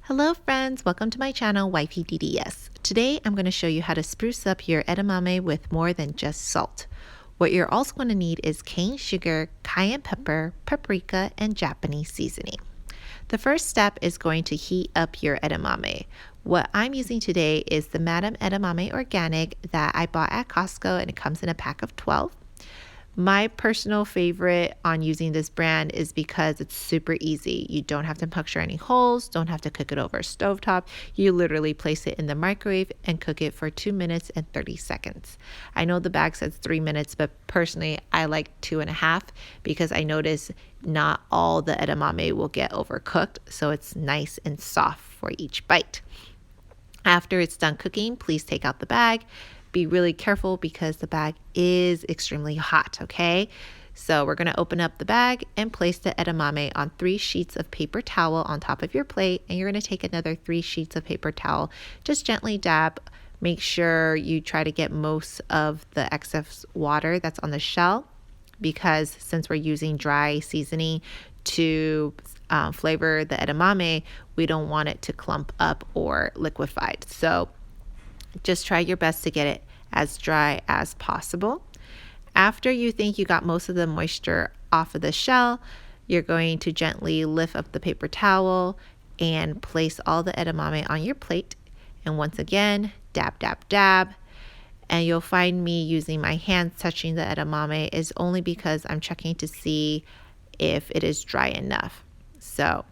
Hello friends, welcome to my channel Wifey.dds. Today I'm going to show you how to spruce up your edamame with more than just salt. What you're also going to need is cane sugar, cayenne pepper, paprika, and Japanese seasoning. The first step is going to heat up your edamame. What I'm using today is the Madam Edamame Organic that I bought at Costco, and it comes in a pack of 12. My personal favorite on using this brand is because it's super easy. You don't have to puncture any holes, don't have to cook it over a stovetop. You literally place it in the microwave and cook it for 2 minutes and 30 seconds. I know the bag says 3 minutes, but personally I like 2.5 because I notice not all the edamame will get overcooked, so it's nice and soft for each bite. After it's done cooking, please take out the bag. Be really careful because the bag is extremely hot, okay? So we're going to open up the bag and place the edamame on 3 sheets of paper towel on top of your plate, and you're going to take another 3 sheets of paper towel. Just gently dab. Make sure you try to get most of the excess water that's on the shell, because since we're using dry seasoning to flavor the edamame, we don't want it to clump up or liquefied. So just try your best to get it as dry as possible. After you think you got most of the moisture off of the shell, you're going to gently lift up the paper towel and place all the edamame on your plate. And once again, dab, dab, dab. And you'll find me using my hands touching the edamame is only because I'm checking to see if it is dry enough. So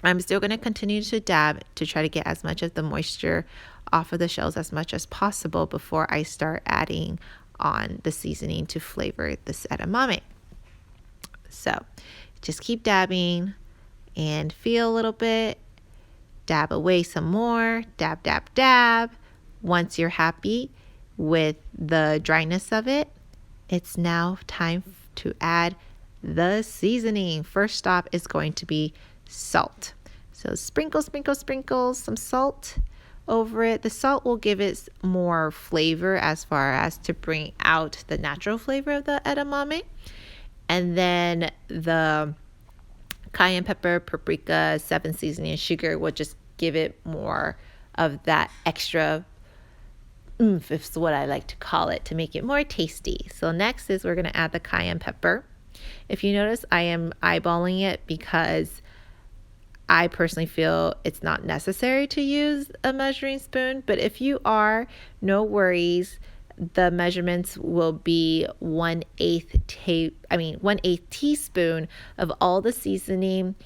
I'm still going to continue to dab to try to get as much of the moisture off of the shells as much as possible before I start adding on the seasoning to flavor this edamame. So just keep dabbing and feel a little bit, dab away some more, dab, dab, dab. Once you're happy with the dryness of it, it's now time to add the seasoning. First stop is going to be salt. So sprinkle, sprinkle, sprinkle some salt over it. The salt will give it more flavor as far as to bring out the natural flavor of the edamame. And then the cayenne pepper, paprika, 7 seasoning, and sugar will just give it more of that extra oomph, is what I like to call it, to make it more tasty. So next is we're going to add the cayenne pepper. If you notice, I am eyeballing it because I personally feel it's not necessary to use a measuring spoon, but if you are, no worries. The measurements will be 1/8 teaspoon of all the seasoning,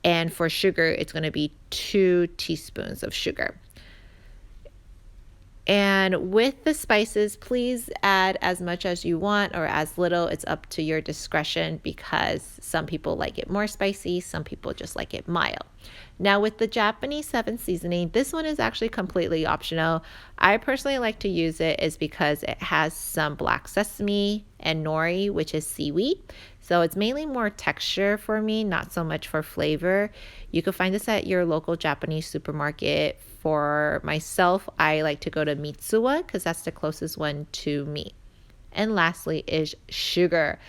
and for sugar, it's going to be 2 teaspoons of sugar. And with the spices, please add as much as you want or as little. It's up to your discretion because some people like it more spicy, some people just like it mild. Now with the Japanese 7 seasoning, this one is actually completely optional. I personally like to use it is because it has some black sesame and nori, which is seaweed. So it's mainly more texture for me, not so much for flavor. You can find this at your local Japanese supermarket. For myself, I like to go to Mitsuwa because that's the closest one to me. And lastly is sugar.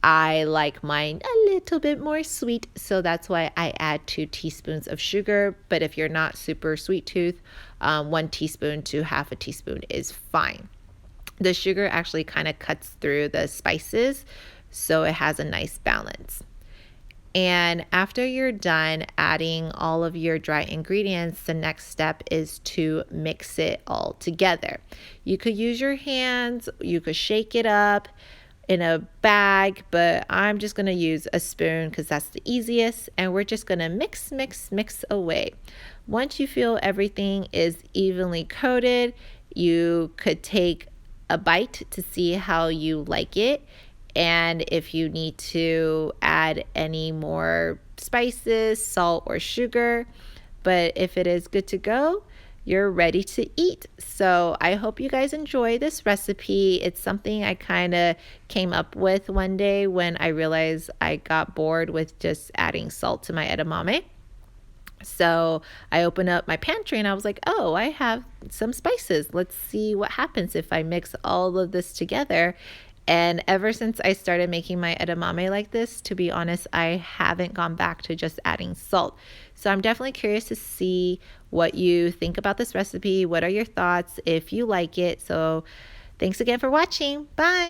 I like mine a little bit more sweet, so that's why I add 2 teaspoons of sugar. But if you're not super sweet tooth, 1 teaspoon to half a teaspoon is fine. The sugar actually kind of cuts through the spices, so it has a nice balance. And after you're done adding all of your dry ingredients, the next step is to mix it all together. You could use your hands, you could shake it up in a bag, but I'm just going to use a spoon because that's the easiest, and we're just going to mix, mix, mix away. Once you feel everything is evenly coated, you could take a bite to see how you like it. And if you need to add any more spices, salt, or sugar, but if it is good to go, you're ready to eat. So I hope you guys enjoy this recipe. It's something I kind of came up with one day when I realized I got bored with just adding salt to my edamame. So I opened up my pantry and I was like, oh, I have some spices. Let's see what happens if I mix all of this together. And ever since I started making my edamame like this, to be honest, I haven't gone back to just adding salt. So I'm definitely curious to see what you think about this recipe. What are your thoughts if you like it? So thanks again for watching. Bye.